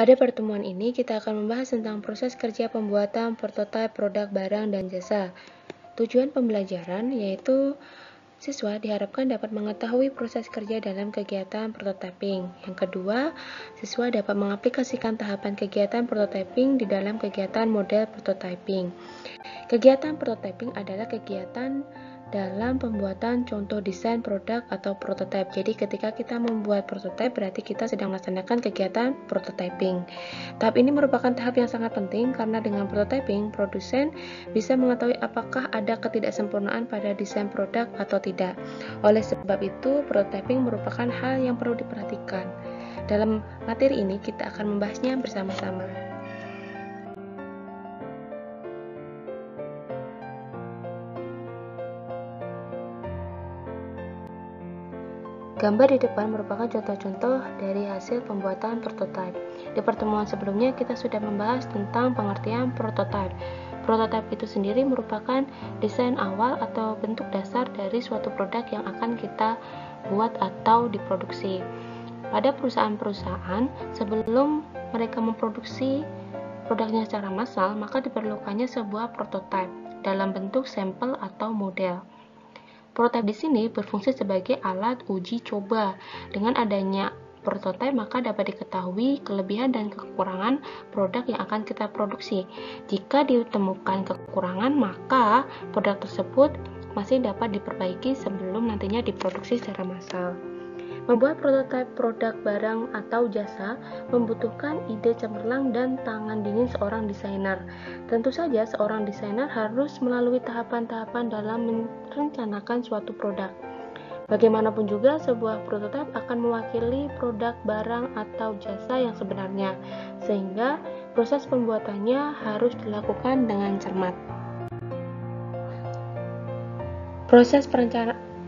Pada pertemuan ini, kita akan membahas tentang proses kerja pembuatan prototipe produk barang dan jasa. Tujuan pembelajaran yaitu siswa diharapkan dapat mengetahui proses kerja dalam kegiatan prototyping. Yang kedua, siswa dapat mengaplikasikan tahapan kegiatan prototyping di dalam kegiatan model prototyping. Kegiatan prototyping adalah kegiatan dalam pembuatan contoh desain produk atau prototipe. Jadi ketika kita membuat prototipe berarti kita sedang melaksanakan kegiatan prototyping. Tahap ini merupakan tahap yang sangat penting karena dengan prototyping, produsen bisa mengetahui apakah ada ketidaksempurnaan pada desain produk atau tidak. Oleh sebab itu, prototyping merupakan hal yang perlu diperhatikan. Dalam materi ini kita akan membahasnya bersama-sama. Gambar di depan merupakan contoh-contoh dari hasil pembuatan prototipe. Di pertemuan sebelumnya kita sudah membahas tentang pengertian prototipe. Prototipe itu sendiri merupakan desain awal atau bentuk dasar dari suatu produk yang akan kita buat atau diproduksi. Pada perusahaan-perusahaan, sebelum mereka memproduksi produknya secara massal, maka diperlukannya sebuah prototipe dalam bentuk sampel atau model. Prototipe di sini berfungsi sebagai alat uji coba. Dengan adanya prototipe maka dapat diketahui kelebihan dan kekurangan produk yang akan kita produksi. Jika ditemukan kekurangan, maka produk tersebut masih dapat diperbaiki sebelum nantinya diproduksi secara massal. Membuat prototipe produk barang atau jasa membutuhkan ide cemerlang dan tangan dingin seorang desainer. Tentu saja seorang desainer harus melalui tahapan-tahapan dalam merencanakan suatu produk. Bagaimanapun juga sebuah prototipe akan mewakili produk barang atau jasa yang sebenarnya, sehingga proses pembuatannya harus dilakukan dengan cermat. Proses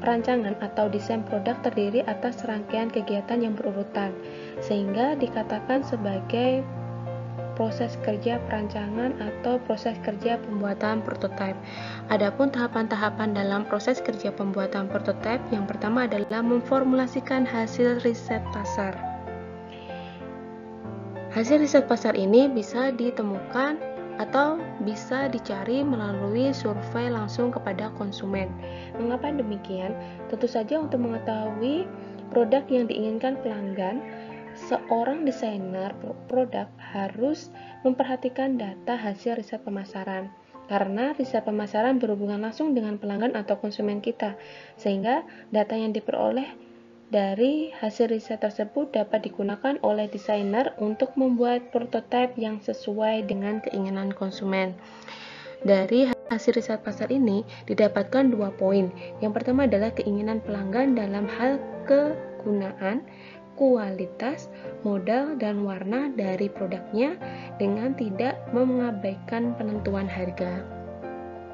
perancangan atau desain produk terdiri atas serangkaian kegiatan yang berurutan, sehingga dikatakan sebagai proses kerja perancangan atau proses kerja pembuatan prototipe. Adapun tahapan-tahapan dalam proses kerja pembuatan prototipe, yang pertama adalah memformulasikan hasil riset pasar. Hasil riset pasar ini bisa ditemukan atau bisa dicari melalui survei langsung kepada konsumen. Mengapa demikian? Tentu saja untuk mengetahui produk yang diinginkan pelanggan, seorang desainer produk harus memperhatikan data hasil riset pemasaran. Karena riset pemasaran berhubungan langsung dengan pelanggan atau konsumen kita, sehingga data yang diperoleh dari hasil riset tersebut dapat digunakan oleh desainer untuk membuat prototipe yang sesuai dengan keinginan konsumen. Dari hasil riset pasar ini didapatkan 2 poin. Yang pertama adalah keinginan pelanggan dalam hal kegunaan, kualitas, modal, dan warna dari produknya dengan tidak mengabaikan penentuan harga.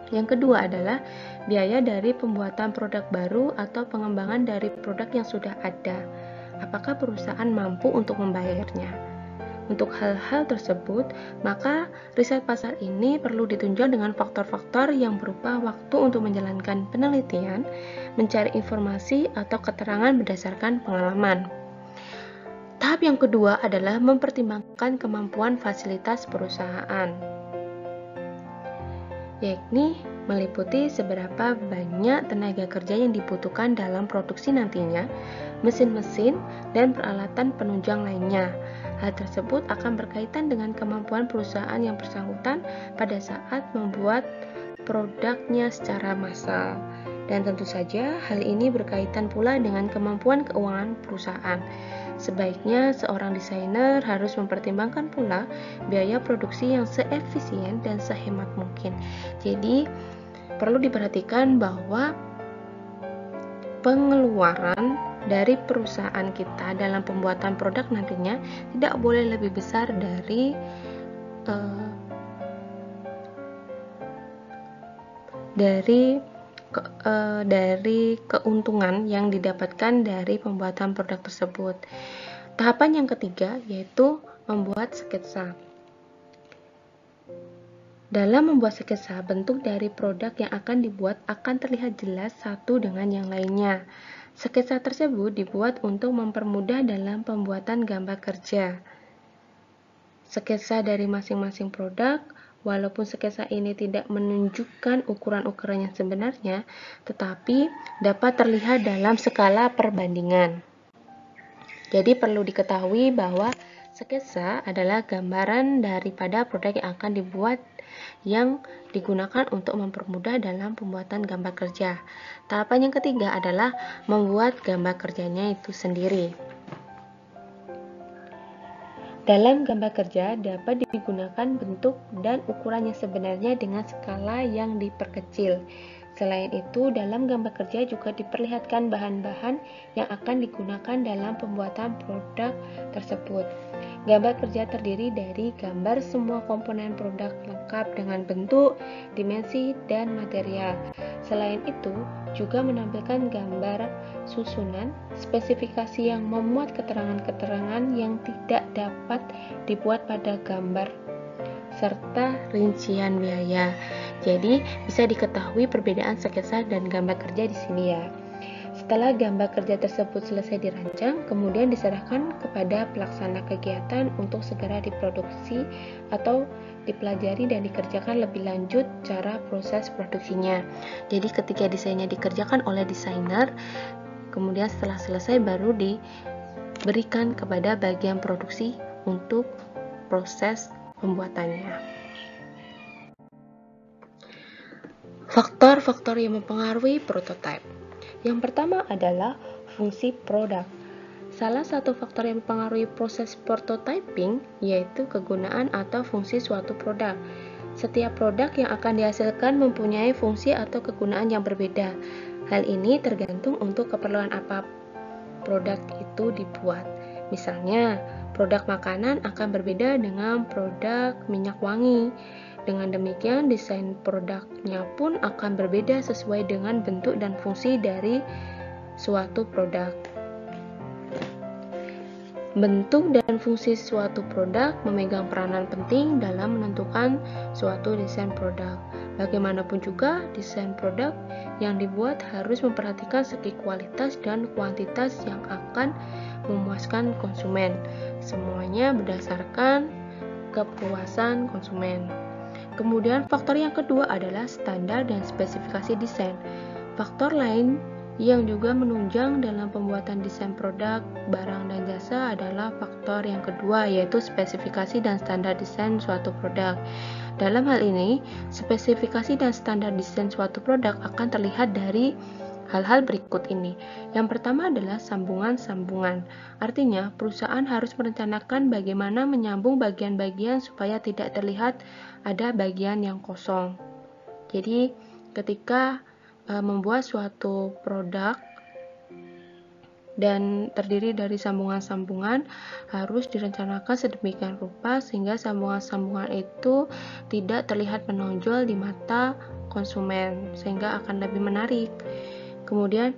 Yang kedua adalah biaya dari pembuatan produk baru atau pengembangan dari produk yang sudah ada. Apakah perusahaan mampu untuk membayarnya? Untuk hal-hal tersebut, maka riset pasar ini perlu ditunjang dengan faktor-faktor yang berupa waktu untuk menjalankan penelitian, mencari informasi atau keterangan berdasarkan pengalaman. Tahap yang kedua adalah mempertimbangkan kemampuan fasilitas perusahaan, yakni meliputi seberapa banyak tenaga kerja yang dibutuhkan dalam produksi nantinya, mesin-mesin, dan peralatan penunjang lainnya. Hal tersebut akan berkaitan dengan kemampuan perusahaan yang bersangkutan pada saat membuat produknya secara massal. Dan tentu saja hal ini berkaitan pula dengan kemampuan keuangan perusahaan. Sebaiknya seorang desainer harus mempertimbangkan pula biaya produksi yang seefisien dan sehemat mungkin. Jadi, perlu diperhatikan bahwa pengeluaran dari perusahaan kita dalam pembuatan produk nantinya tidak boleh lebih besar dari keuntungan yang didapatkan dari pembuatan produk tersebut. Tahapan yang ketiga yaitu membuat sketsa. Dalam membuat sketsa, bentuk dari produk yang akan dibuat akan terlihat jelas satu dengan yang lainnya. Sketsa tersebut dibuat untuk mempermudah dalam pembuatan gambar kerja. sketsa dari masing-masing produk. Walaupun sketsa ini tidak menunjukkan ukuran-ukuran yang sebenarnya, tetapi dapat terlihat dalam skala perbandingan. Jadi perlu diketahui bahwa sketsa adalah gambaran daripada produk yang akan dibuat yang digunakan untuk mempermudah dalam pembuatan gambar kerja. Tahapan yang ketiga adalah membuat gambar kerjanya itu sendiri. Dalam gambar kerja dapat digunakan bentuk dan ukuran yang sebenarnya dengan skala yang diperkecil. Selain itu, dalam gambar kerja juga diperlihatkan bahan-bahan yang akan digunakan dalam pembuatan produk tersebut. Gambar kerja terdiri dari gambar semua komponen produk lengkap dengan bentuk, dimensi, dan material. Selain itu, juga menampilkan gambar susunan, spesifikasi yang memuat keterangan-keterangan yang tidak dapat dibuat pada gambar, serta rincian biaya. Jadi, bisa diketahui perbedaan sketsa dan gambar kerja di sini ya. Setelah gambar kerja tersebut selesai dirancang, kemudian diserahkan kepada pelaksana kegiatan untuk segera diproduksi atau dipelajari dan dikerjakan lebih lanjut cara proses produksinya. Jadi ketika desainnya dikerjakan oleh desainer, kemudian setelah selesai baru diberikan kepada bagian produksi untuk proses pembuatannya. Faktor-faktor yang mempengaruhi prototipe. Yang pertama adalah fungsi produk. Salah satu faktor yang mempengaruhi proses prototyping yaitu kegunaan atau fungsi suatu produk. Setiap produk yang akan dihasilkan mempunyai fungsi atau kegunaan yang berbeda. Hal ini tergantung untuk keperluan apa produk itu dibuat. Misalnya, produk makanan akan berbeda dengan produk minyak wangi. Dengan demikian, desain produknya pun akan berbeda sesuai dengan bentuk dan fungsi dari suatu produk. Bentuk dan fungsi suatu produk memegang peranan penting dalam menentukan suatu desain produk. Bagaimanapun juga, desain produk yang dibuat harus memperhatikan segi kualitas dan kuantitas yang akan memuaskan konsumen. Semuanya berdasarkan kepuasan konsumen. Kemudian faktor yang kedua adalah standar dan spesifikasi desain. Faktor lain yang juga menunjang dalam pembuatan desain produk, barang, dan jasa adalah faktor yang kedua, yaitu spesifikasi dan standar desain suatu produk. Dalam hal ini, spesifikasi dan standar desain suatu produk akan terlihat dari hal-hal berikut ini. Yang pertama adalah sambungan-sambungan. Artinya, perusahaan harus merencanakan bagaimana menyambung bagian-bagian supaya tidak terlihat ada bagian yang kosong. Jadi, ketika membuat suatu produk dan terdiri dari sambungan-sambungan, harus direncanakan sedemikian rupa sehingga sambungan-sambungan itu tidak terlihat menonjol di mata konsumen, sehingga akan lebih menarik. Kemudian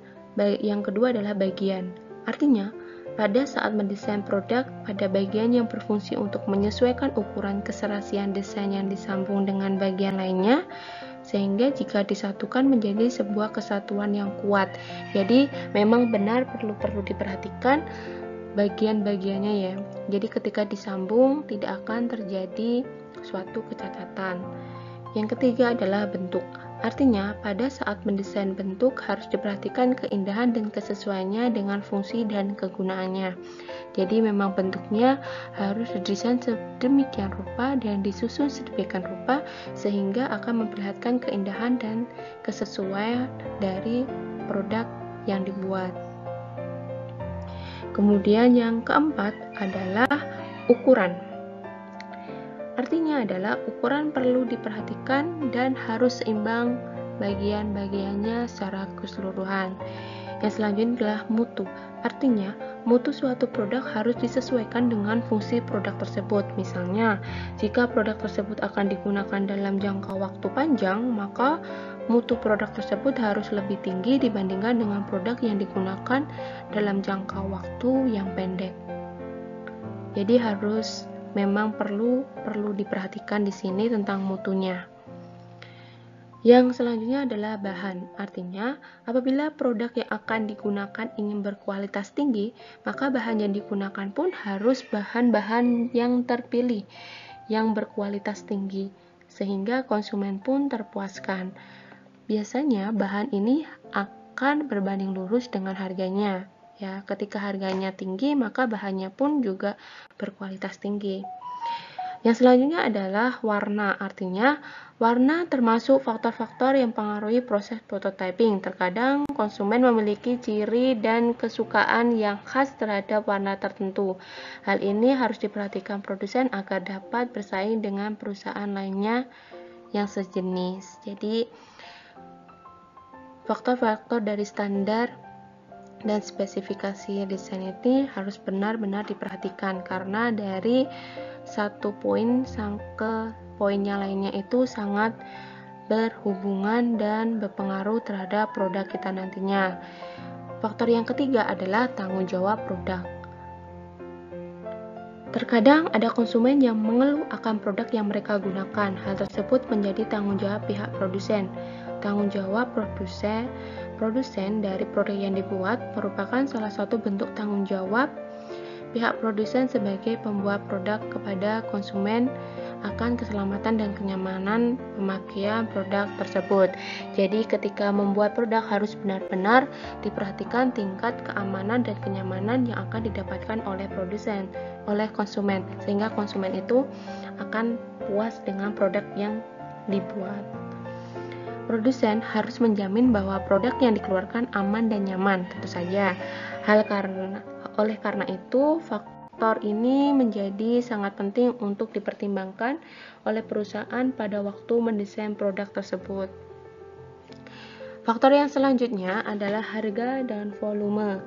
yang kedua adalah bagian. Artinya, pada saat mendesain produk, pada bagian yang berfungsi untuk menyesuaikan ukuran keserasian desain yang disambung dengan bagian lainnya, sehingga jika disatukan menjadi sebuah kesatuan yang kuat. Jadi, memang benar perlu diperhatikan bagian-bagiannya ya. Jadi, ketika disambung tidak akan terjadi suatu kecacatan. Yang ketiga adalah bentuk. Artinya, pada saat mendesain bentuk harus diperhatikan keindahan dan kesesuaiannya dengan fungsi dan kegunaannya. Jadi memang bentuknya harus didesain sedemikian rupa dan disusun sedemikian rupa sehingga akan memperlihatkan keindahan dan kesesuaian dari produk yang dibuat. Kemudian yang keempat adalah ukuran. Artinya adalah ukuran perlu diperhatikan dan harus seimbang bagian-bagiannya secara keseluruhan. Yang selanjutnya adalah mutu. Artinya, mutu suatu produk harus disesuaikan dengan fungsi produk tersebut. Misalnya, jika produk tersebut akan digunakan dalam jangka waktu panjang, maka mutu produk tersebut harus lebih tinggi dibandingkan dengan produk yang digunakan dalam jangka waktu yang pendek. Jadi memang perlu diperhatikan di sini tentang mutunya. Yang selanjutnya adalah bahan. Artinya, apabila produk yang akan digunakan ingin berkualitas tinggi, maka bahan yang digunakan pun harus bahan-bahan yang terpilih, yang berkualitas tinggi, sehingga konsumen pun terpuaskan. Biasanya bahan ini akan berbanding lurus dengan harganya. Ya, ketika harganya tinggi, maka bahannya pun juga berkualitas tinggi. Yang selanjutnya adalah warna. Artinya, warna termasuk faktor-faktor yang mempengaruhi proses prototyping. Terkadang konsumen memiliki ciri dan kesukaan yang khas terhadap warna tertentu. Hal ini harus diperhatikan produsen agar dapat bersaing dengan perusahaan lainnya yang sejenis. Jadi, faktor-faktor dari standar dan spesifikasi desain ini harus benar-benar diperhatikan, karena dari satu poin ke poinnya lainnya itu sangat berhubungan dan berpengaruh terhadap produk kita nantinya. Faktor yang ketiga adalah tanggung jawab produk. Terkadang ada konsumen yang mengeluh akan produk yang mereka gunakan. Hal tersebut menjadi tanggung jawab pihak produsen. Tanggung jawab produsen dari produk yang dibuat merupakan salah satu bentuk tanggung jawab pihak produsen sebagai pembuat produk kepada konsumen akan keselamatan dan kenyamanan pemakaian produk tersebut. Jadi ketika membuat produk harus benar-benar diperhatikan tingkat keamanan dan kenyamanan yang akan didapatkan oleh konsumen, sehingga konsumen itu akan puas dengan produk yang dibuat. Produsen harus menjamin bahwa produk yang dikeluarkan aman dan nyaman, tentu saja. Oleh karena itu, faktor ini menjadi sangat penting untuk dipertimbangkan oleh perusahaan pada waktu mendesain produk tersebut. Faktor yang selanjutnya adalah harga dan volume.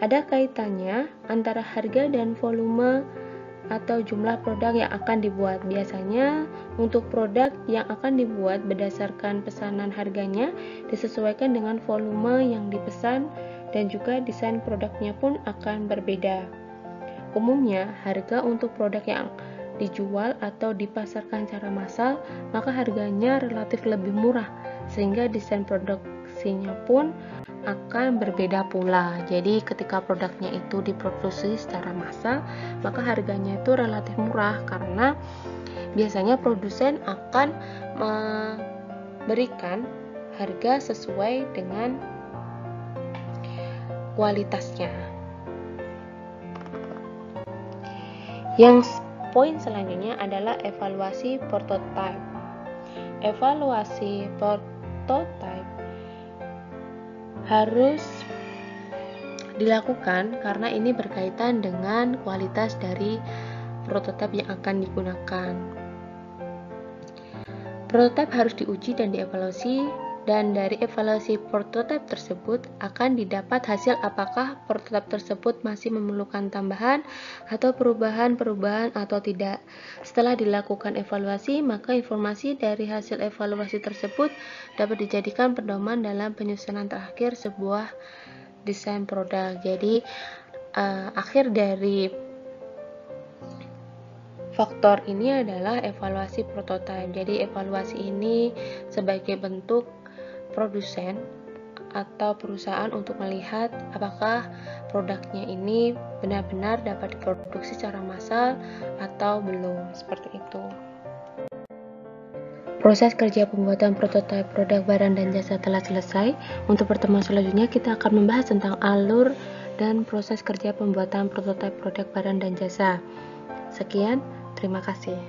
Ada kaitannya antara harga dan volume atau jumlah produk yang akan dibuat. Biasanya untuk produk yang akan dibuat berdasarkan pesanan, harganya disesuaikan dengan volume yang dipesan dan juga desain produknya pun akan berbeda. Umumnya harga untuk produk yang dijual atau dipasarkan secara massal, maka harganya relatif lebih murah, sehingga desain produksinya pun akan berbeda pula. Jadi ketika produknya itu diproduksi secara massal, maka harganya itu relatif murah, karena biasanya produsen akan memberikan harga sesuai dengan kualitasnya. Yang poin selanjutnya adalah evaluasi prototipe. Evaluasi prototipe harus dilakukan karena ini berkaitan dengan kualitas dari prototipe yang akan digunakan. Prototipe harus diuji dan dievaluasi, dan dari evaluasi prototipe tersebut akan didapat hasil apakah prototipe tersebut masih memerlukan tambahan atau perubahan atau tidak. Setelah dilakukan evaluasi, maka informasi dari hasil evaluasi tersebut dapat dijadikan pedoman dalam penyusunan terakhir sebuah desain produk. Jadi akhir dari faktor ini adalah evaluasi prototipe. Jadi evaluasi ini sebagai bentuk produsen atau perusahaan untuk melihat apakah produknya ini benar-benar dapat diproduksi secara massal atau belum, seperti itu. Proses kerja pembuatan prototipe produk barang dan jasa telah selesai. Untuk pertemuan selanjutnya kita akan membahas tentang alur dan proses kerja pembuatan prototipe produk barang dan jasa. Sekian, terima kasih.